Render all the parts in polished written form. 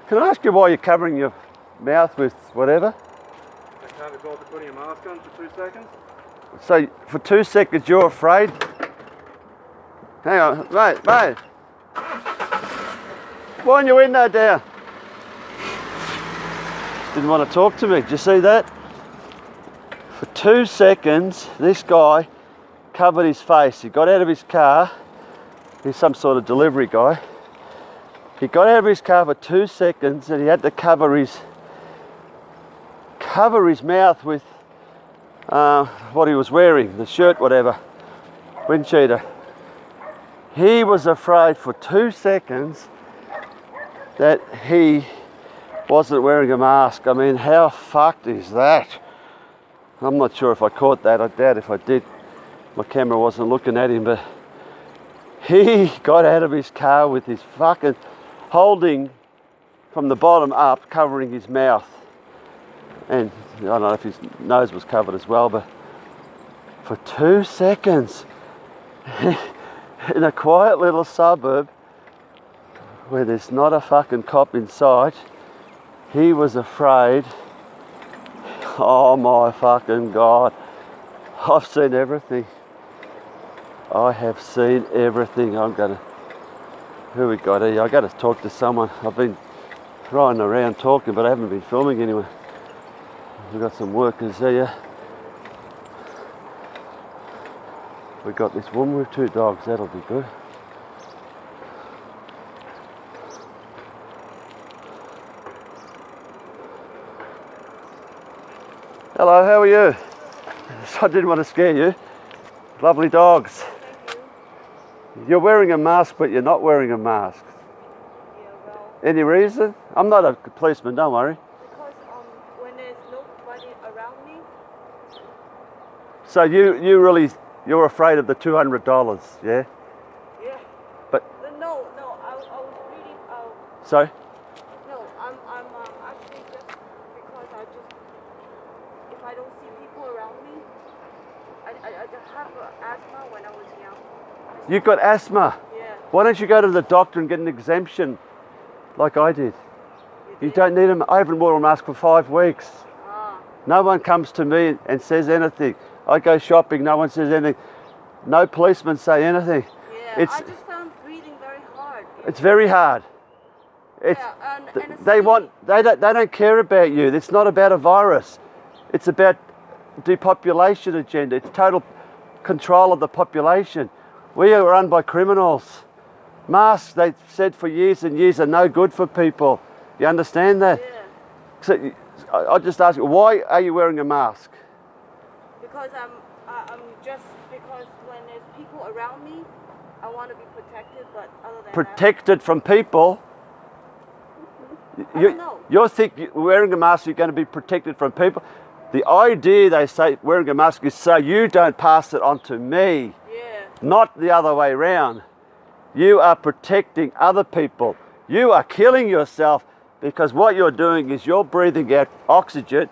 Can I ask you why you're covering your mouth with whatever? I can't be bothered putting a mask on for 2 seconds. So for 2 seconds you're afraid? Hang on, mate. Wind your window down. Didn't want to talk to me. Did you see that? For 2 seconds, this guy covered his face. He got out of his car. He's some sort of delivery guy. He got out of his car for 2 seconds and he had to cover his mouth with what he was wearing, the shirt, whatever, wind cheater. He was afraid for 2 seconds that he wasn't wearing a mask. I mean, how fucked is that? I'm not sure if I caught that. I doubt if I did. My camera wasn't looking at him, but he got out of his car with his fucking holding from the bottom up, covering his mouth. And I don't know if his nose was covered as well, but for 2 seconds in a quiet little suburb where there's not a fucking cop in sight, he was afraid. Oh my fucking God. I've seen everything. I have seen everything. Who we got here? I got to talk to someone. I've been riding around talking, but I haven't been filming anyway. We've got some workers here. We got this woman with 2 dogs. That'll be good. Hello, how are you? I didn't want to scare you. Lovely dogs. You're wearing a mask, but you're not wearing a mask. Yeah, well. Any reason? I'm not a policeman, don't worry. Because when there's nobody around me. So you're afraid of the $200, yeah? Yeah. But No, I was reading. sorry? No, I'm actually just because if I don't see people around me, I just have asthma when I was young. You've got asthma. Yeah. Why don't you go to the doctor and get an exemption like I did? You don't need them. I haven't worn a mask for 5 weeks. Ah. No one comes to me and says anything. I go shopping, no one says anything. No policemen say anything. Yeah, I just found breathing very hard. It's very hard. It's, yeah, and they don't care about you. It's not about a virus. It's about depopulation agenda. It's total control of the population. We are run by criminals. Masks, they've said for years and years, are no good for people. You understand that? Yeah. So I just ask you, why are you wearing a mask? Because I'm just because when there's people around me, I want to be protected. But other than Protected from people? I don't know. You think wearing a mask, you're going to be protected from people? The idea, they say, wearing a mask is so you don't pass it on to me. Yeah. Not the other way around. You are protecting other people. You are killing yourself because what you're doing is you're breathing out oxygen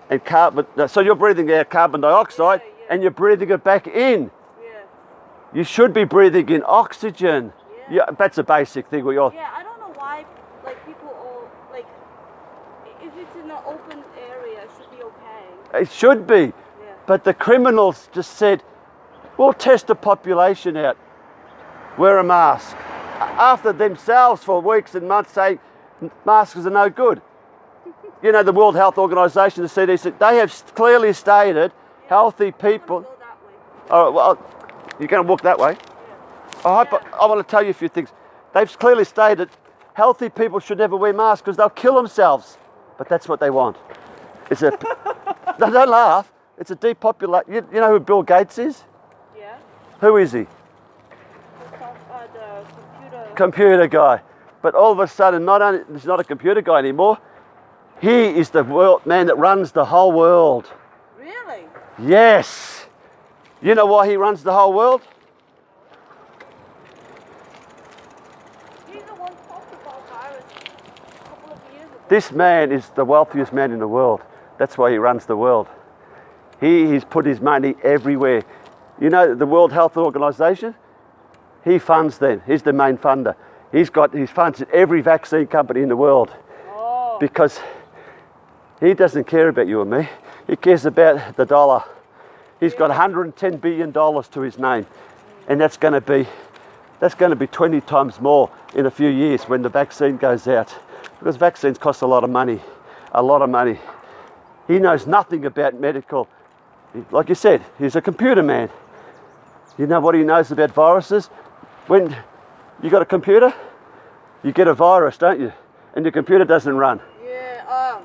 and carbon. So you're breathing out carbon dioxide and you're breathing it back in. Yeah. You should be breathing in oxygen. Yeah. That's a basic thing. Yeah, I don't know why people all if it's in an open area, it should be okay. It should be. Yeah. But the criminals just said, we'll test the population out. Wear a mask. After themselves for weeks and months saying masks are no good. You know, the World Health Organization, the CDC, they have clearly stated healthy people. Go that way. Oh, well, you're going to walk that way? Yeah. I want to tell you a few things. They've clearly stated healthy people should never wear masks because they'll kill themselves. But that's what they want. It's a no, don't laugh. It's a depopulation. You know who Bill Gates is? Yeah. Who is he? The Computer guy. But all of a sudden, not only he's not a computer guy anymore, he is the man that runs the whole world. Really? Yes. You know why he runs the whole world? He's the one who talked about virus a couple of years ago. This man is the wealthiest man in the world. That's why he runs the world. He's put his money everywhere. You know the World Health Organization? He funds them. He's the main funder. He's funds at every vaccine company in the world Oh. because he doesn't care about you and me. He cares about the dollar. He's got $110 billion to his name, and that's going to be 20 times more in a few years when the vaccine goes out, because vaccines cost a lot of money, He knows nothing about medical. Like you said, he's a computer man. You know what he knows about viruses? When you got a computer, you get a virus, don't you? And your computer doesn't run. Yeah.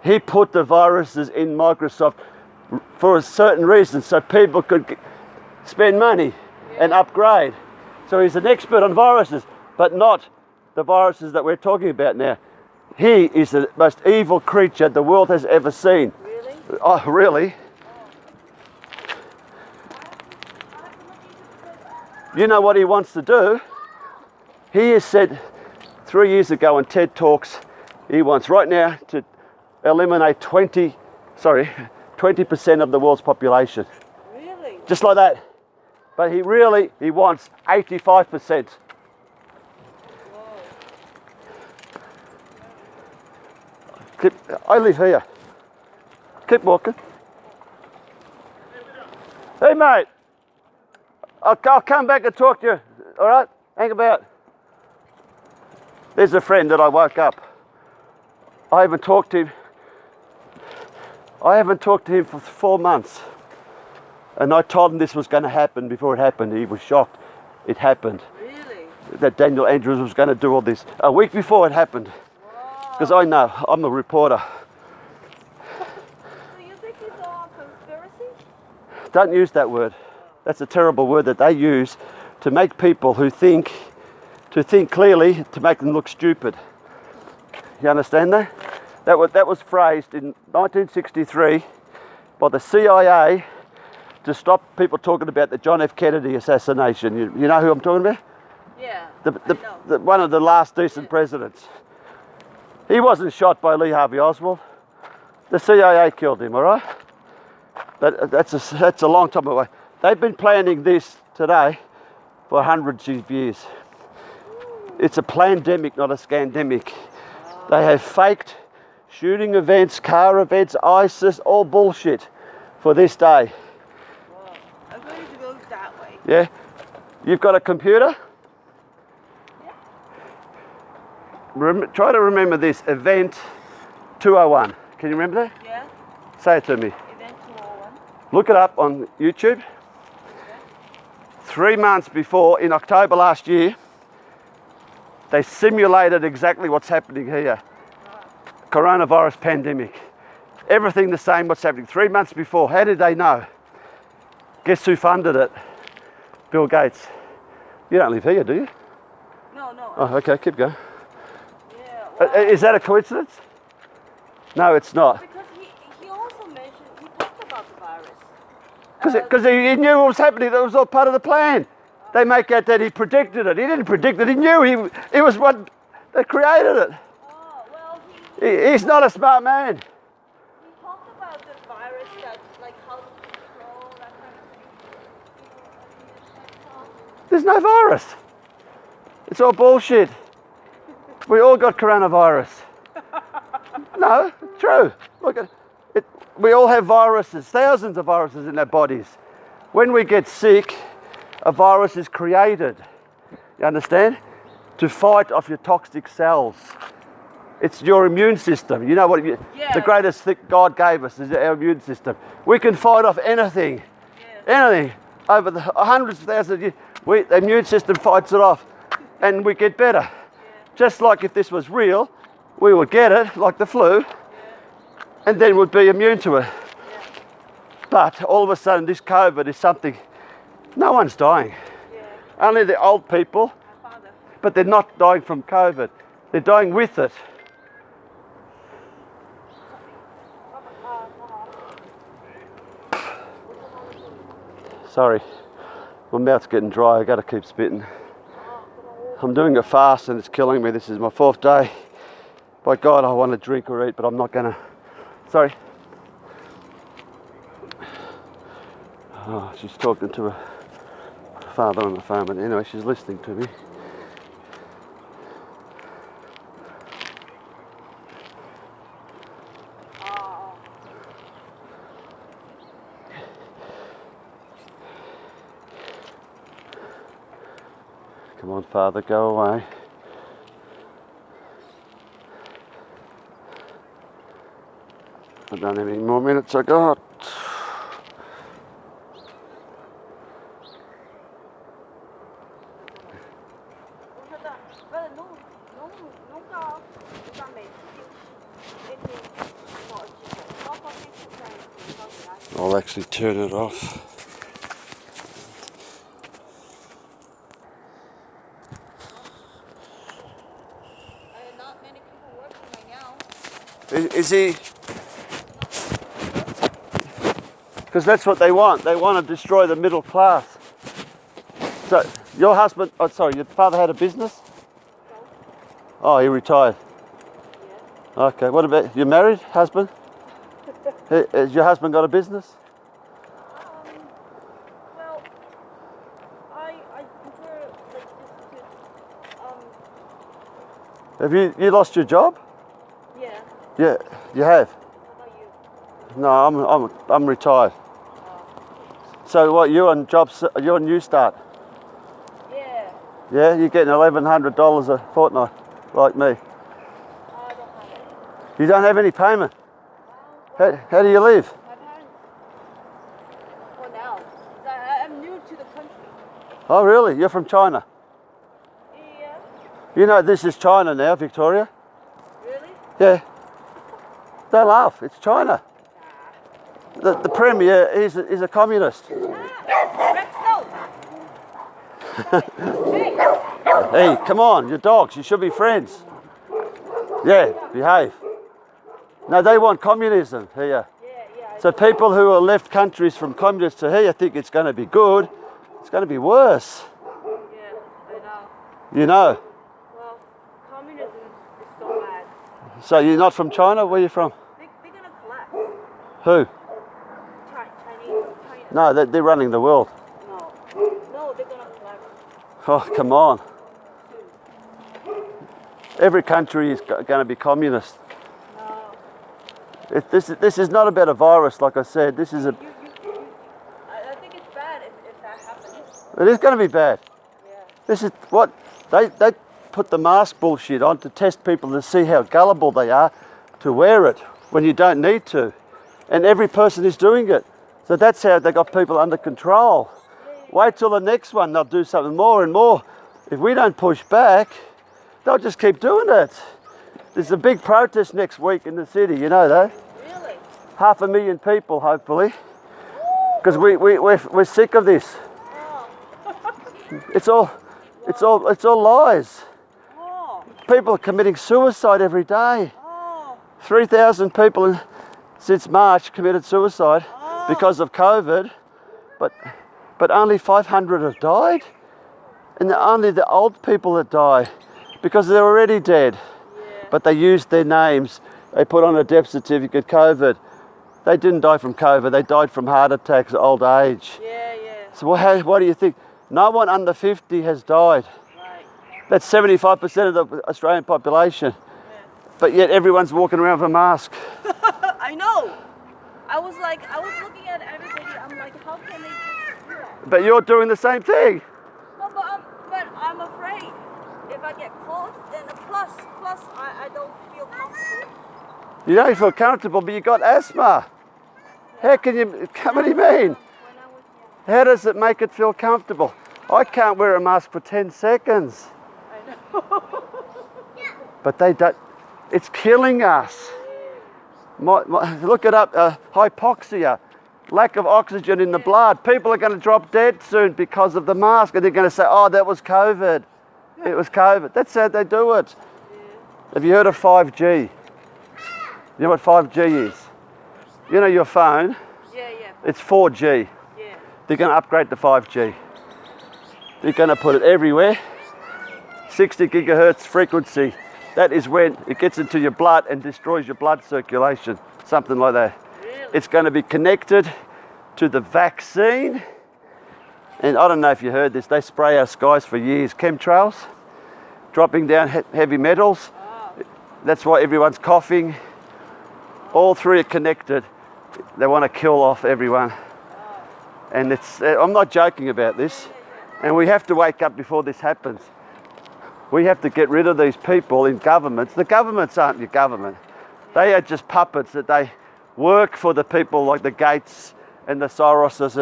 He put the viruses in Microsoft for a certain reason, so people could spend money and upgrade. So he's an expert on viruses, but not the viruses that we're talking about now. He is the most evil creature the world has ever seen. Really? Oh, really? You know what he wants to do? He has said 3 years ago on TED Talks, he wants right now to eliminate 20% of the world's population. Really? Just like that. But he wants 85%. I live here. Keep walking. Hey mate, I'll come back and talk to you. All right? Hang about. There's a friend that I woke up. I haven't talked to him for 4 months. And I told him this was going to happen before it happened. He was shocked. It happened. Really? That Daniel Andrews was going to do all this a week before it happened. Because I know, I'm a reporter. So you think it's all conspiracy? Don't use that word. That's a terrible word that they use to make people who think clearly, to make them look stupid. You understand that? That was phrased in 1963 by the CIA to stop people talking about the John F. Kennedy assassination. You know who I'm talking about? Yeah. One of the last decent presidents. He wasn't shot by Lee Harvey Oswald. The CIA killed him, all right? That's a long time away. They've been planning this today for hundreds of years. It's a pandemic, not a scandemic. They have faked shooting events, car events, ISIS, all bullshit for this day. Wow. I'm going to go that way. Yeah? You've got a computer? Try to remember this, event 201. Can you remember that? Yeah. Say it to me. Event 201. Look it up on YouTube. Okay. 3 months before, in October last year, they simulated exactly what's happening here. Coronavirus pandemic. Everything the same what's happening. 3 months before. How did they know? Guess who funded it? Bill Gates. You don't live here, do you? No. Oh, okay, keep going. Yeah. Well, Is that a coincidence? No, it's not. because he also mentioned, he talked about the virus. Because he knew what was happening. That was all part of the plan. They make out that he predicted it. He didn't predict it. He knew it was what they created it. Oh, well, He's not a smart man. he talked about the virus, that's like how to control, that kind of thing. There's no virus. It's all bullshit. We all got coronavirus. No, true. Look at it. We all have viruses, thousands of viruses in our bodies. When we get sick, a virus is created. You understand? To fight off your toxic cells. It's your immune system. You know what? The greatest thing God gave us is our immune system. We can fight off anything. Yeah. Anything. Over the hundreds of thousands of years, the immune system fights it off. And we get better. Just like if this was real, we would get it, like the flu, and then we'd be immune to it. But all of a sudden, this COVID is something, no one's dying. Only the old people, but they're not dying from COVID. They're dying with it. Sorry, my mouth's getting dry, I gotta keep spitting. I'm doing a fast and it's killing me. This is my 4th day. By God, I want to drink or eat, but I'm not gonna. Sorry. Oh, she's talking to her father on the phone, but anyway, she's listening to me. Come on, Father, go away. I don't have any more minutes I got. I'll actually turn it off. Not many people working right now. Is he? Because that's what they want. They want to destroy the middle class. So, your husband, oh sorry, your father had a business? No. Oh, he retired. Yeah. Okay, what about, you married, husband? Has your husband got a business? Well, I prefer like this to, Have you lost your job? yeah. Yeah, you have. How about you? No, I'm retired. So what, you're on New Start? Yeah. Yeah, you're getting $1,100 a fortnight, like me. I don't have it. You don't have any payment? How do you live? My parents. For now. I'm new to the country. Oh really? You're from China? Yeah. You know this is China now, Victoria? Really? Yeah. Don't laugh, it's China. The Premier is a communist. Rex, no. Hey. Hey, come on, you're dogs, you should be friends. Yeah, behave. No, they want communism here. Yeah. So people who are left countries from communists to here think it's going to be good. It's going to be worse. Yeah, I know. You know. Well, communism is so bad. So you're not from China? Where are you from? They're gonna collapse. Who? Chinese. China. No, they're running the world. No, they're gonna collapse. Oh, come on. Every country is going to be communist. No. This is not about a virus, like I said. This is a. I think it's bad if that happens. It is going to be bad. Yeah. This is what they put the mask bullshit on to test people to see how gullible they are to wear it when you don't need to, and every person is doing it. So that's how they got people under control. Wait till the next one, they'll do something more and more. If we don't push back, they'll just keep doing it. There's a big protest next week in the city, you know that? Really? 500,000 people, hopefully, because we're sick of this. Oh. It's all lies. Oh. People are committing suicide every day. Oh. 3,000 people since March committed suicide because of COVID, but only 500 have died, and only the old people that die because they're already dead. Yeah. But they used their names. They put on a death certificate, COVID. They didn't die from COVID. They died from heart attacks, old age. Yeah. So what do you think? No one under 50 has died. Right. That's 75% of the Australian population. Yeah. But yet everyone's walking around with a mask. I know. I was looking at everybody. I'm like, how can they just do that? But you're doing the same thing. No, but I'm afraid if I get caught, then plus I don't feel comfortable. You don't feel comfortable, but you got asthma. How can you, what do you mean? When I was young. How does it make it feel comfortable? I can't wear a mask for 10 seconds. I know. But they don't, it's killing us. Look it up, hypoxia, lack of oxygen in the blood. People are going to drop dead soon because of the mask, and they're going to say, oh, that was COVID. It was COVID. That's how they do it. Yeah. Have you heard of 5G? You know what 5G is? You know your phone? Yeah. It's 4G. Yeah. They're going to upgrade to 5G. They're going to put it everywhere. 60 gigahertz frequency. That is when it gets into your blood and destroys your blood circulation. Something like that. Really? It's going to be connected to the vaccine. And I don't know if you heard this, they spray our skies for years. Chemtrails, dropping down heavy metals. Oh. That's why everyone's coughing. All three are connected. They want to kill off everyone. Oh. And I'm not joking about this. And we have to wake up before this happens. We have to get rid of these people in governments. The governments aren't your government. They are just puppets that they work for the people like the Gates and the Soroses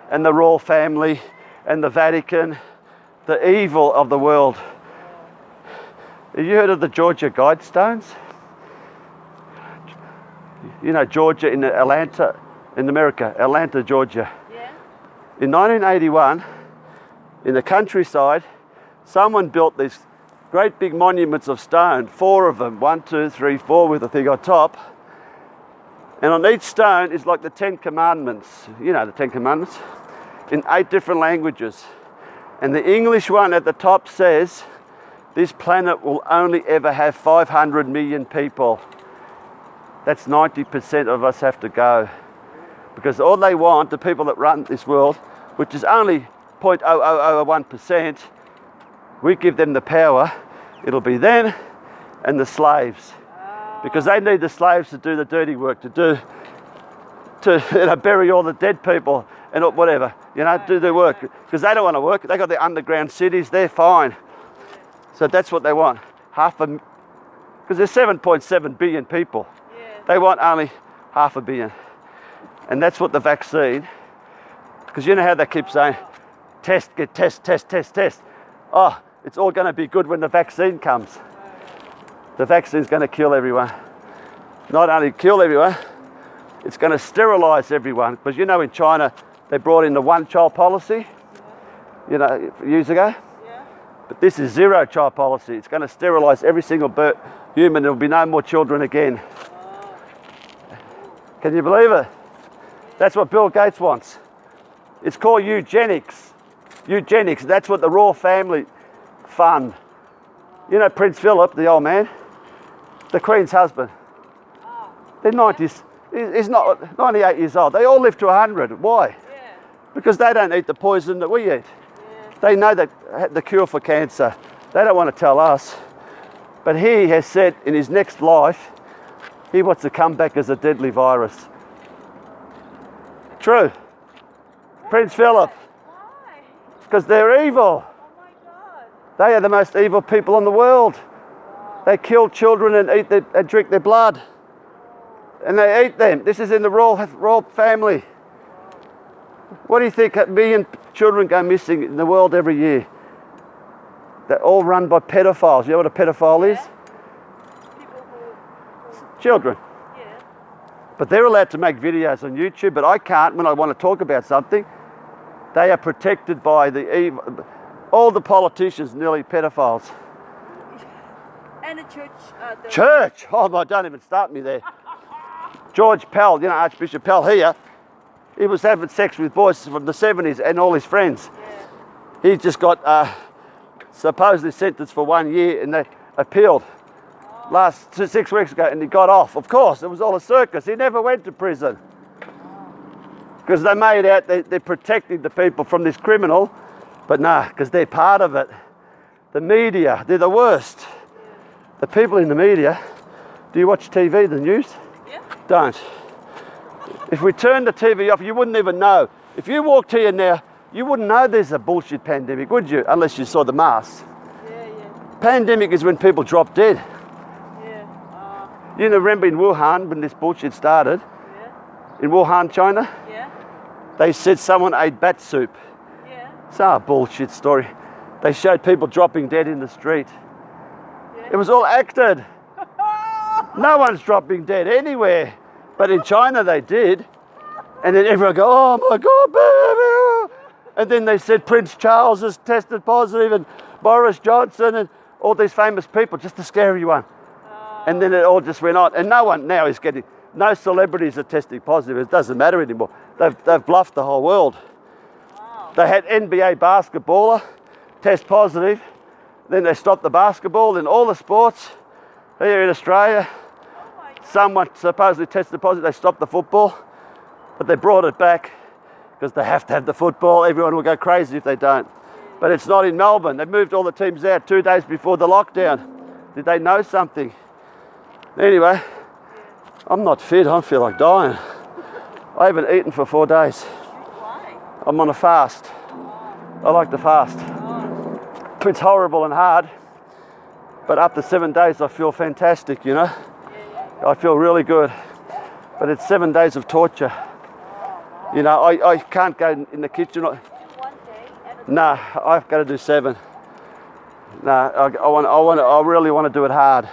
and the royal family and the Vatican, the evil of the world. Have you heard of the Georgia Guidestones? You know, Georgia in Atlanta, in America, Atlanta, Georgia. Yeah. In 1981, in the countryside, someone built these great big monuments of stone, 4 of them, 1, 2, 3, 4, with a thing on top. And on each stone is like the 10 Commandments. You know the 10 Commandments? In 8 different languages. And the English one at the top says, this planet will only ever have 500 million people. That's 90% of us have to go. Because all they want, the people that run this world, which is only 0.0001%, we give them the power, it'll be them and the slaves. Because they need the slaves to do the dirty work, to bury all the dead people and whatever, do the work. Because they don't want to work, they got their underground cities, they're fine. So that's what they want, because there's 7.7 billion people. They want only 500 million. And that's what the vaccine, because you know how they keep saying, test, test. Oh, it's all going to be good when the vaccine comes. The vaccine's going to kill everyone. Not only kill everyone, it's going to sterilise everyone. Because in China, they brought in the one-child policy, years ago. Yeah. But this is zero-child policy. It's going to sterilise every single human. There will be no more children again. Can you believe it? That's what Bill Gates wants. It's called eugenics. Eugenics, that's what the royal family fund. Prince Philip, the old man, the Queen's husband. They're 90s. He's not 98 years old. They all live to 100. Why? Because they don't eat the poison that we eat. They know that the cure for cancer. They don't want to tell us. But he has said in his next life, he wants to come back as a deadly virus. True. Prince Philip. Why? Because they're evil. Oh my God. They are the most evil people in the world. They kill children and drink their blood. And they eat them. This is in the royal family. What do you think? 1 million children go missing in the world every year. They're all run by pedophiles. You know what a pedophile is? People who... Children. Yeah. But they're allowed to make videos on YouTube, but I can't when I want to talk about something. They are protected by the evil. All the politicians nearly pedophiles. And the church... Church! Oh my, don't even start me there. George Pell, Archbishop Pell here, he was having sex with boys from the 70s and all his friends. Yeah. He just got supposedly sentenced for 1 year and they appealed last 6 weeks ago and he got off. Of course, it was all a circus. He never went to prison. Because they made out they're protecting the people from this criminal, but nah, because they're part of it. The media, they're the worst. The people in the media, do you watch TV, the news? Yeah. Don't. If we turn the TV off, you wouldn't even know. If you walked here now, you wouldn't know there's a bullshit pandemic, would you? Unless you saw the masks. Yeah. Pandemic is when people drop dead. Yeah. Remember in Wuhan when this bullshit started? Yeah. In Wuhan, China? Yeah. They said someone ate bat soup. Yeah. It's a bullshit story. They showed people dropping dead in the street. Yeah. It was all acted. No one's dropping dead anywhere. But in China they did. And then everyone go, oh my God, baby. And then they said Prince Charles has tested positive and Boris Johnson and all these famous people, just to scare everyone. And then it all just went on. And no one now is getting, no celebrities are testing positive. It doesn't matter anymore. They've bluffed the whole world. Wow. They had NBA basketballer test positive. Then they stopped the basketball and all the sports here in Australia. Someone supposedly tested positive. They stopped the football, but they brought it back because they have to have the football. Everyone will go crazy if they don't. But it's not in Melbourne. They moved all the teams out 2 days before the lockdown. Did they know something? Anyway, I'm not fit. I feel like dying. I haven't eaten for 4 days. Why? I'm on a fast. I like to fast. Oh, It's horrible and hard, but after 7 days I feel fantastic, you know. yeah. I feel really good. But it's 7 days of torture. You know, I can't go in the kitchen. Do 1 day and a Nah, I've got to do 7. Nah, I really want to do it hard.